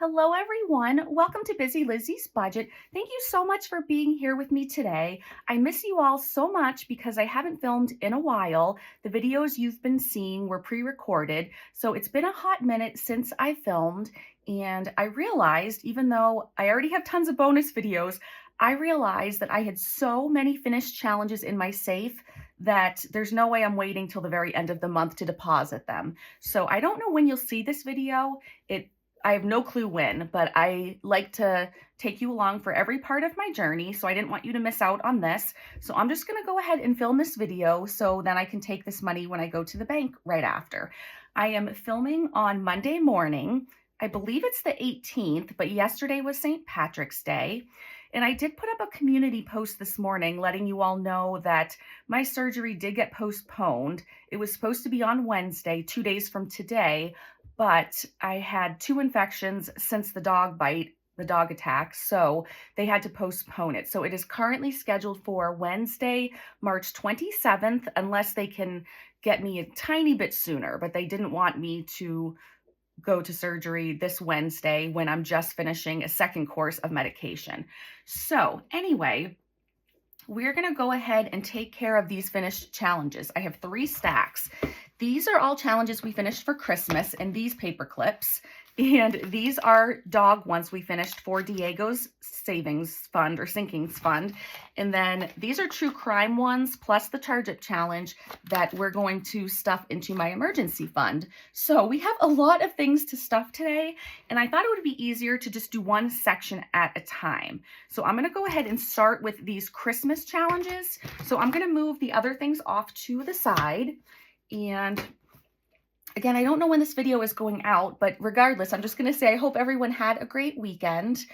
Hello, everyone. Welcome to Busy Lizzie's Budget. Thank you so much for being here with me today. I miss you all so much because I haven't filmed in a while. The videos you've been seeing were pre-recorded, so it's been a hot minute since I filmed, and I realized, even though I already have tons of bonus videos, I realized that I had so many finished challenges in my safe that there's no way I'm waiting till the very end of the month to deposit them. So I don't know when you'll see this video. I have no clue when, but I like to take you along for every part of my journey, so I didn't want you to miss out on this. So I'm just gonna go ahead and film this video so then I can take this money when I go to the bank right after. I am filming on Monday morning. I believe it's the 18th, but yesterday was St. Patrick's Day. And I did put up a community post this morning letting you all know that my surgery did get postponed. It was supposed to be on Wednesday, 2 days from today, but I had 2 infections since the dog attack, so they had to postpone it. So it is currently scheduled for Wednesday, March 27th, unless they can get me a tiny bit sooner, but they didn't want me to go to surgery this Wednesday when I'm just finishing a second course of medication. So anyway, we're going to go ahead and take care of these finished challenges. I have 3 stacks. These are all challenges we finished for Christmas in these paper clips. And these are dog ones we finished for Diego's savings fund or sinkings fund. And then these are true crime ones plus the charge up challenge that we're going to stuff into my emergency fund. So we have a lot of things to stuff today. And I thought it would be easier to just do one section at a time. So I'm going to go ahead and start with these Christmas challenges. So I'm going to move the other things off to the side. And again, I don't know when this video is going out, but regardless, I'm just going to say I hope everyone had a great weekend.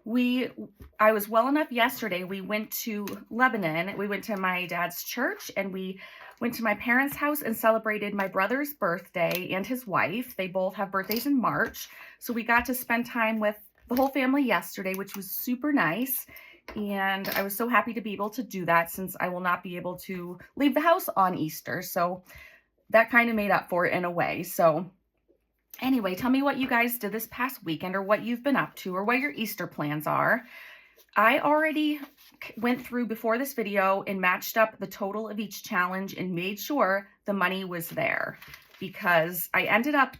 I was well enough yesterday. We went to Lebanon. We went to my dad's church, and we went to my parents' house and celebrated my brother's birthday and his wife. They both have birthdays in March. So we got to spend time with the whole family yesterday, which was super nice. And I was so happy to be able to do that since I will not be able to leave the house on Easter. So that kind of made up for it in a way. So anyway, tell me what you guys did this past weekend or what you've been up to or what your Easter plans are. I already went through before this video and matched up the total of each challenge and made sure the money was there because I ended up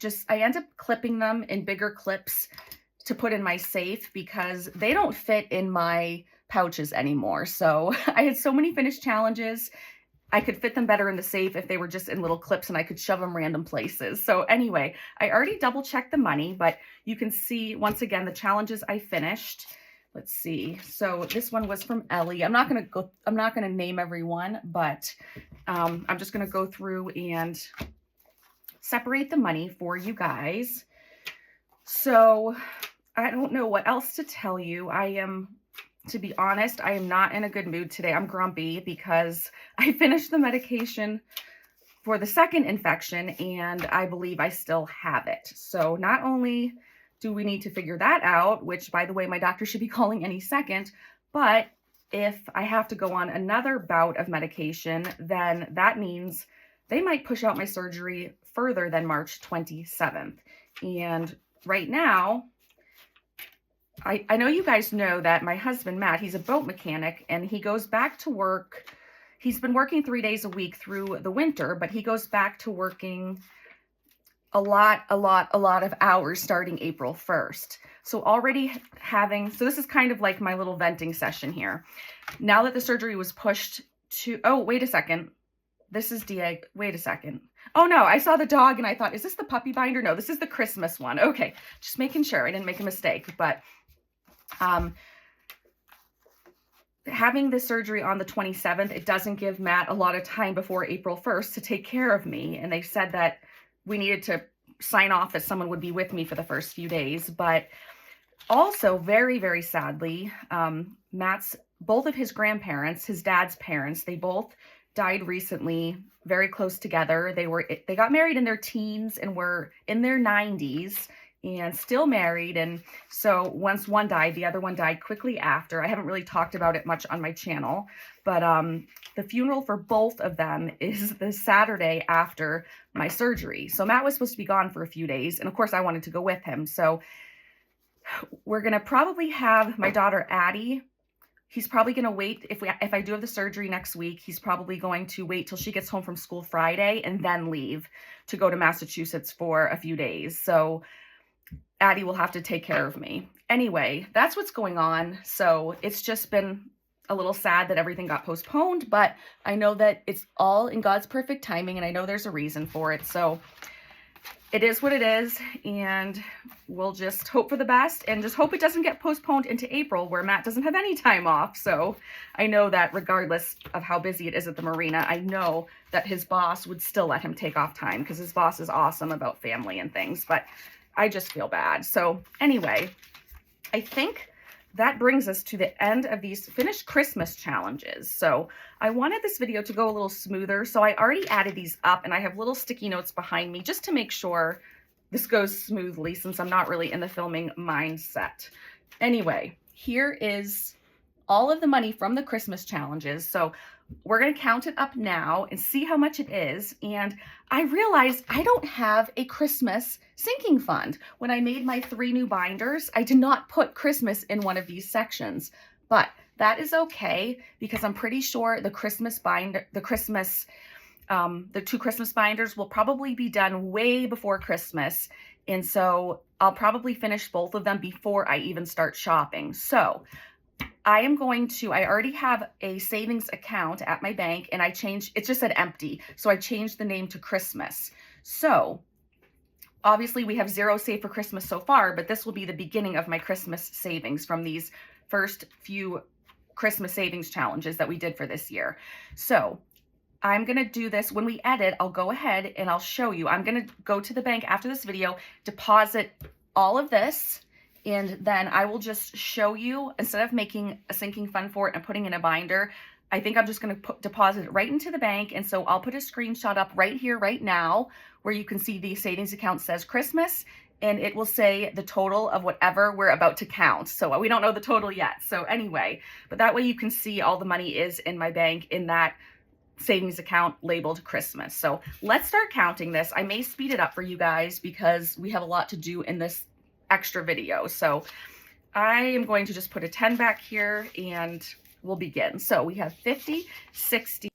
clipping them in bigger clips to put in my safe because they don't fit in my pouches anymore. So I had so many finished challenges. I could fit them better in the safe if they were just in little clips and I could shove them random places. So anyway, I already double checked the money, but you can see once again the challenges I finished. Let's see. So this one was from Ellie. I'm not going to name everyone, but I'm just going to go through and separate the money for you guys. So I don't know what else to tell you. To be honest, I am not in a good mood today. I'm grumpy because I finished the medication for the second infection and I believe I still have it. So not only do we need to figure that out, which by the way, my doctor should be calling any second, but if I have to go on another bout of medication, then that means they might push out my surgery further than March 27th. And right now, I know you guys know that my husband, Matt, he's a boat mechanic and he goes back to work. He's been working 3 days a week through the winter, but he goes back to working a lot of hours starting April 1st. So so this is kind of like my little venting session here. Now that the surgery was pushed to, oh, wait a second. This is Diego. Wait a second. Oh no, I saw the dog and I thought, is this the puppy binder? No, this is the Christmas one. Okay, just making sure I didn't make a mistake, but having the surgery on the 27th, it doesn't give Matt a lot of time before April 1st to take care of me. And they said that we needed to sign off that someone would be with me for the first few days. But also very, very sadly, both of his grandparents, his dad's parents, they both died recently, very close together. They got married in their teens and were in their 90s. And still married. And so once one died, the other one died quickly after. I haven't really talked about it much on my channel, but the funeral for both of them is the Saturday after my surgery. So Matt was supposed to be gone for a few days. And of course I wanted to go with him. So We're going to probably have my daughter Addie. He's probably going to wait. If I do have the surgery next week, he's probably going to wait till she gets home from school Friday and then leave to go to Massachusetts for a few days. So Addie will have to take care of me. Anyway, that's what's going on. So it's just been a little sad that everything got postponed, but I know that it's all in God's perfect timing, and I know there's a reason for it. So it is what it is, and we'll just hope for the best and just hope it doesn't get postponed into April where Matt doesn't have any time off. So I know that regardless of how busy it is at the marina, I know that his boss would still let him take off time because his boss is awesome about family and things, but I just feel bad. So anyway, I think that brings us to the end of these finished Christmas challenges. So I wanted this video to go a little smoother. So I already added these up and I have little sticky notes behind me just to make sure this goes smoothly since I'm not really in the filming mindset. Anyway, here is all of the money from the Christmas challenges. So we're going to count it up now and see how much it is. And I realized I don't have a Christmas sinking fund. When I made my 3 new binders, I did not put Christmas in one of these sections, but that is okay because I'm pretty sure the Christmas binder, the 2 Christmas binders will probably be done way before Christmas. And so I'll probably finish both of them before I even start shopping. So I already have a savings account at my bank and it just said empty. So I changed the name to Christmas. So obviously we have 0 saved for Christmas so far, but this will be the beginning of my Christmas savings from these first few Christmas savings challenges that we did for this year. So I'm going to do this when we edit. I'll go ahead and I'll show you. I'm going to go to the bank after this video, deposit all of this, and then I will just show you, instead of making a sinking fund for it and putting in a binder, I think I'm just going to deposit it right into the bank. And so I'll put a screenshot up right here, right now, where you can see the savings account says Christmas, and it will say the total of whatever we're about to count. So we don't know the total yet. So anyway, but that way you can see all the money is in my bank in that savings account labeled Christmas. So let's start counting this. I may speed it up for you guys because we have a lot to do in this extra video. So I am going to just put a 10 back here and we'll begin. So we have 50, 60,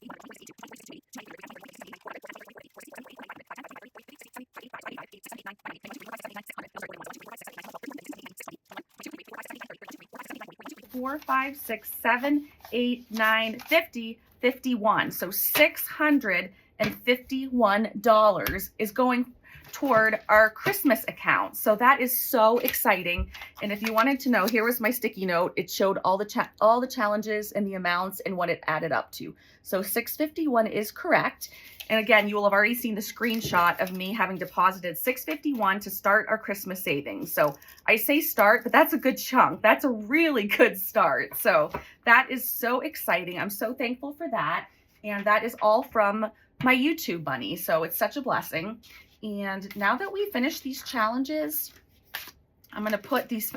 4, 5, 6, 7, 8, 9, 50, 51. So $651 is going toward our Christmas account. So that is so exciting. And if you wanted to know, here was my sticky note. It showed all the challenges and the amounts and what it added up to. So 651 is correct. And again, you will have already seen the screenshot of me having deposited 651 to start our Christmas savings. So I say start, but that's a good chunk. That's a really good start. So that is so exciting. I'm so thankful for that. And that is all from my YouTube money. So it's such a blessing. And now that we finished these challenges, I'm going to put these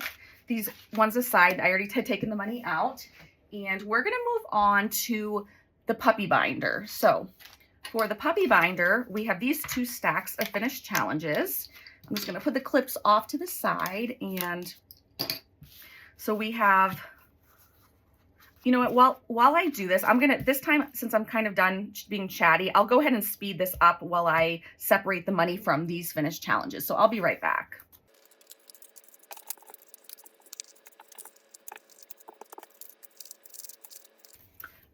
ones aside. I already had taken the money out, and we're going to move on to the puppy binder. So for the puppy binder, we have these 2 stacks of finished challenges. I'm just going to put the clips off to the side. And so we have, you know what, while I do this, this time, since I'm kind of done being chatty, I'll go ahead and speed this up while I separate the money from these finished challenges. So I'll be right back.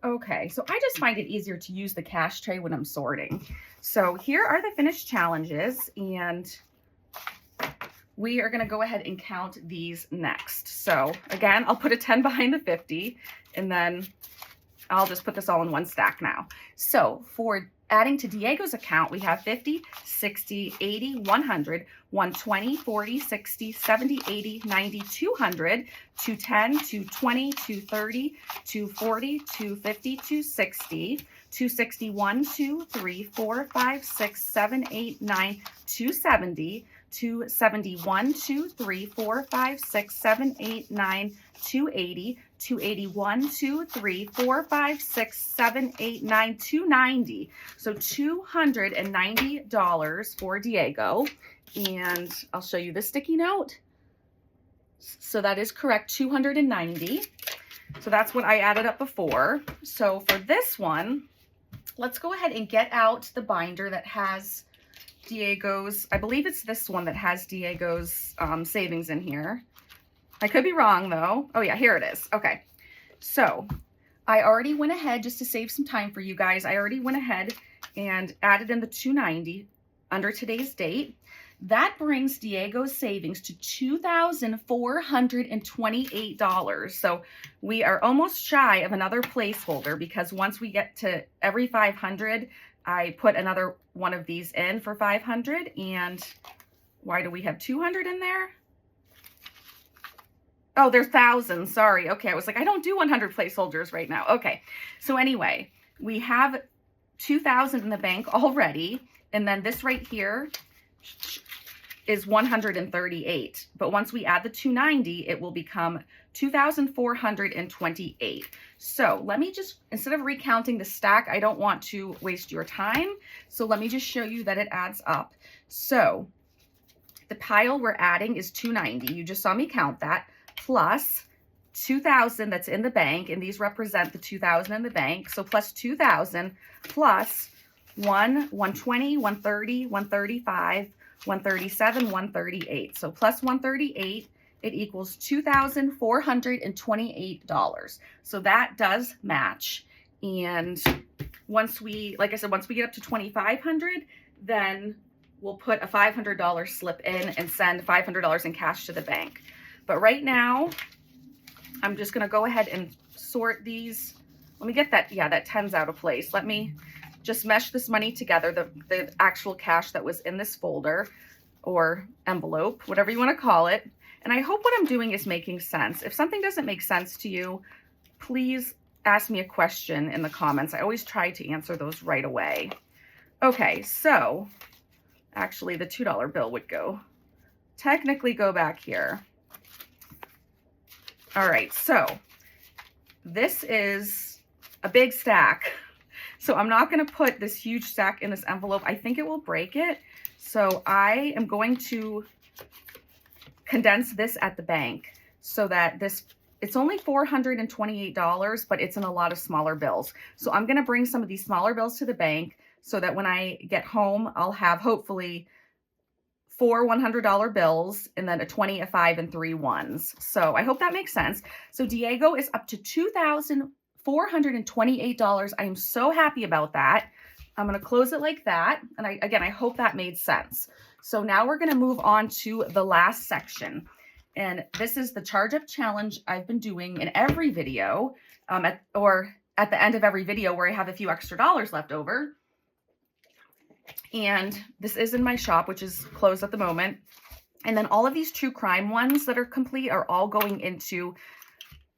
Okay, so I just find it easier to use the cash tray when I'm sorting. So here are the finished challenges, and we are going to go ahead and count these next. So again, I'll put a 10 behind the 50, and then I'll just put this all in one stack now. So for adding to Diego's account, we have 50, 60, 80, 100, 120, 40, 60, 70, 80, 90, 200, 210, 220, 230, 240, 250, 260, 261, 2, 3, 4, 5, 6, 7, 8, 9, 270, 271, 2, 3, 4, 5, 6, 7, 8, 9, 280, 281, 2, 3, 4, 5, 6, 7, 8, 9, 290. So $290 for Diego. And I'll show you the sticky note. So that is correct, 290. So that's what I added up before. So for this one, let's go ahead and get out the binder that has Diego's, I believe it's this one that has Diego's savings in here. I could be wrong though. Oh yeah, here it is. Okay. So I already went ahead, just to save some time for you guys, I already went ahead and added in the 290 under today's date. That brings Diego's savings to $2,428. So we are almost shy of another placeholder, because once we get to every 500, I put another one of these in for 500. And why do we have 200 in there? Oh, there's thousands. Sorry. Okay. I was like, I don't do 100 placeholders right now. Okay. So anyway, we have 2,000 in the bank already. And then this right here is 138. But once we add the 290, it will become 2,428. So let me just, instead of recounting the stack, I don't want to waste your time. So let me just show you that it adds up. So the pile we're adding is 290. You just saw me count that, plus 2,000 that's in the bank. And these represent the 2,000 in the bank. So plus 2,000 plus 120, 130, 135, 137, 138. So plus 138, it equals $2,428. So that does match. And once we, like I said, once we get up to 2,500, then we'll put a $500 slip in and send $500 in cash to the bank. But right now, I'm just going to go ahead and sort these. Let me get that, yeah, that 10's out of place. Let me just mesh this money together, the actual cash that was in this folder or envelope, whatever you want to call it. And I hope what I'm doing is making sense. If something doesn't make sense to you, please ask me a question in the comments. I always try to answer those right away. Okay, so actually the $2 bill would technically go back here. All right, so this is a big stack. So I'm not going to put this huge stack in this envelope. I think it will break it. So I am going to condense this at the bank so that it's only $428, but it's in a lot of smaller bills. So I'm going to bring some of these smaller bills to the bank so that when I get home, I'll have hopefully 4 $100 bills and then a 20, a 5, and 3 ones. So I hope that makes sense. So Diego is up to $2,428. I am so happy about that. I'm going to close it like that. And I hope that made sense. So now we're going to move on to the last section. And this is the charge up challenge I've been doing in every video, at the end of every video where I have a few extra dollars left over. And this is in my shop, which is closed at the moment. And then all of these true crime ones that are complete are all going into,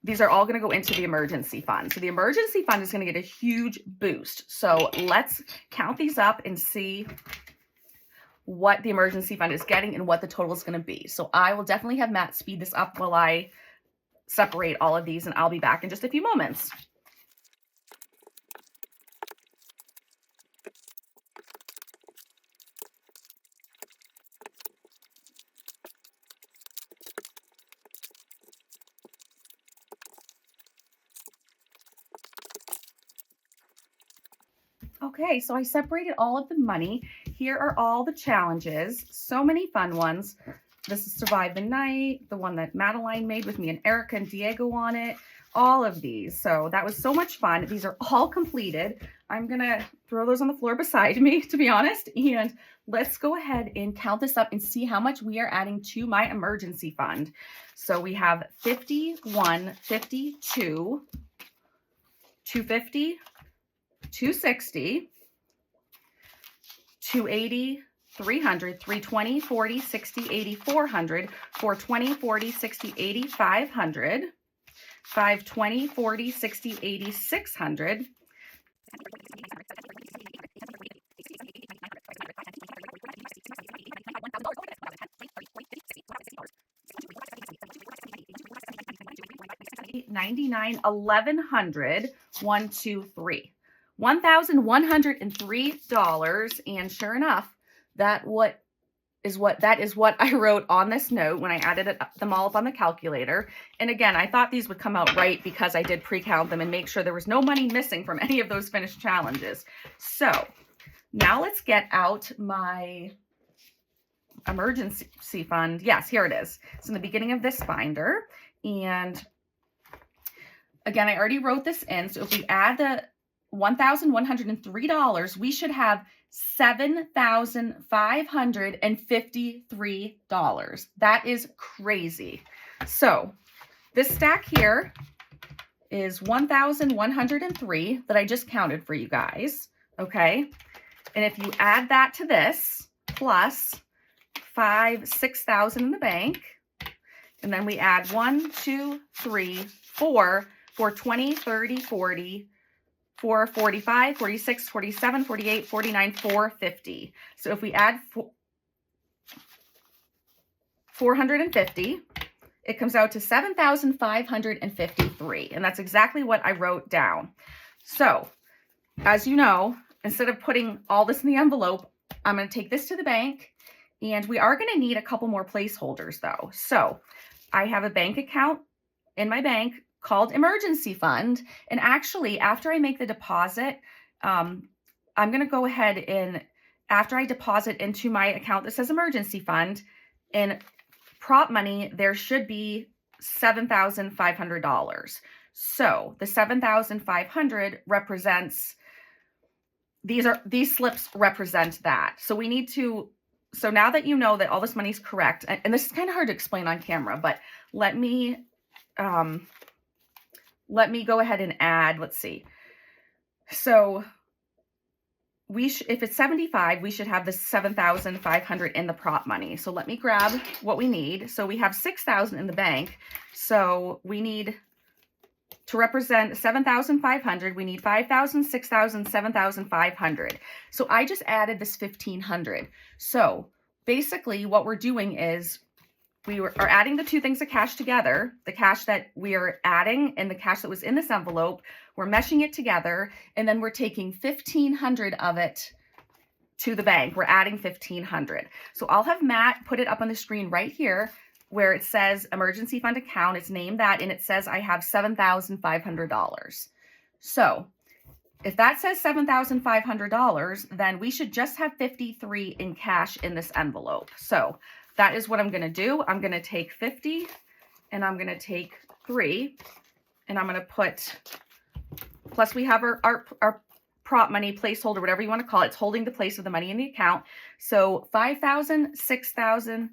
these are all going to go into the emergency fund. So the emergency fund is going to get a huge boost. So let's count these up and see what the emergency fund is getting and what the total is going to be. So I will definitely have Matt speed this up while I separate all of these, and I'll be back in just a few moments. Okay, so I separated all of the money. Here are all the challenges. So many fun ones. This is Survive the Night, the one that Madeline made with me and Erica and Diego on it. All of these. So that was so much fun. These are all completed. I'm going to throw those on the floor beside me, to be honest. And let's go ahead and count this up and see how much we are adding to my emergency fund. So we have 51, 52, 250, 260, 280, 300, 320, 40, 60, 80, 400, 420, 40, 60, 80, 500, 520, 40, 60, 80, 600, 99, 1100, 1, 2, 3. $1,103, and sure enough, that is what I wrote on this note when I added them all up on the calculator. And again, I thought these would come out right because I did pre-count them and make sure there was no money missing from any of those finished challenges. So now let's get out my emergency fund. Yes, here it is. It's in the beginning of this binder. And again, I already wrote this in. So if we add the $1,103, we should have $7,553. That is crazy. So this stack here is 1,103 that I just counted for you guys. Okay. And if you add that to this plus 6,000 in the bank, and then we add 1, 2, 3, 4, 20, 30, 40, 45, 46, 47, 48, 49, 450. So if we add 450, it comes out to 7,553. And that's exactly what I wrote down. So as you know, instead of putting all this in the envelope, I'm going to take this to the bank, and we are going to need a couple more placeholders though. So I have a bank account in my bank called emergency fund. And actually, after I make the deposit, I'm going to go ahead and after I deposit into my account that says emergency fund, in prop money, there should be $7,500. So the 7,500 represents, these slips represent that. So we need to, so now that you know that all this money is correct, and this is kind of hard to explain on camera, but let me go ahead and add, let's see. So if it's 75, we should have the 7,500 in the prop money. So let me grab what we need. So we have 6,000 in the bank. So we need to represent 7,500. We need 5,000, 6,000, 7,500. So I just added this 1,500. So basically what we're doing is are adding the two things of cash together, the cash that we are adding and the cash that was in this envelope. We're meshing it together, and then we're taking 1,500 of it to the bank. We're adding 1,500. So I'll have Matt put it up on the screen right here where it says emergency fund account. It's named that, and it says I have $7,500. So if that says $7,500, then we should just have 53 in cash in this envelope. So that is what I'm going to do. I'm going to take 50 and I'm going to take 3 and I'm going to put, plus we have our prop money placeholder, whatever you want to call it. It's holding the place of the money in the account. So 5,000, 6,000,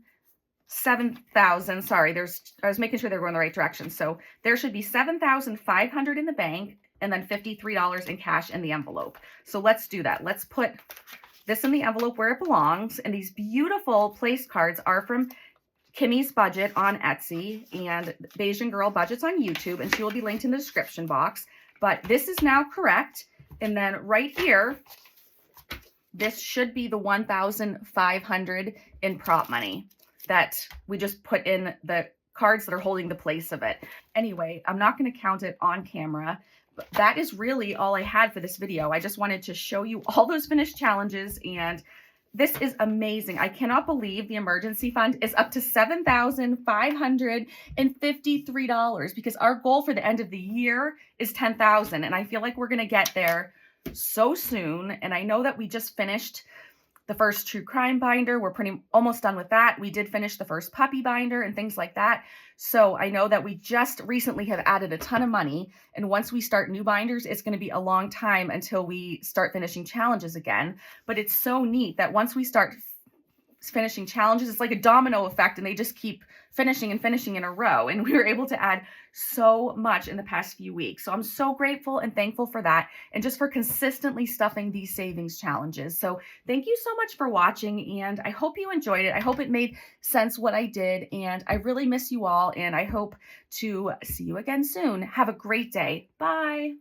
7,000. Sorry, I was making sure they were in the right direction. So there should be 7,500 in the bank and then $53 in cash in the envelope. So let's do that. Let's put this in the envelope where it belongs. And these beautiful place cards are from Kimmy's Budget on Etsy and Bayesian Girl Budgets on YouTube. And she will be linked in the description box. But this is now correct. And then right here, this should be the 1,500 in prop money that we just put in the cards that are holding the place of it. Anyway, I'm not going to count it on camera. But that is really all I had for this video. I just wanted to show you all those finished challenges, and this is amazing. I cannot believe the emergency fund is up to $7,553 because our goal for the end of the year is $10,000, and I feel like we're going to get there so soon. And I know that we just finished the first true crime binder. We're pretty almost done with that. We did finish the first puppy binder and things like that. So I know that we just recently have added a ton of money. And once we start new binders, it's going to be a long time until we start finishing challenges again. But it's so neat that once we start finishing challenges, it's like a domino effect, and they just keep finishing and finishing in a row. And we were able to add so much in the past few weeks. So I'm so grateful and thankful for that, and just for consistently stuffing these savings challenges. So thank you so much for watching, and I hope you enjoyed it. I hope it made sense what I did, and I really miss you all, and I hope to see you again soon. Have a great day. Bye.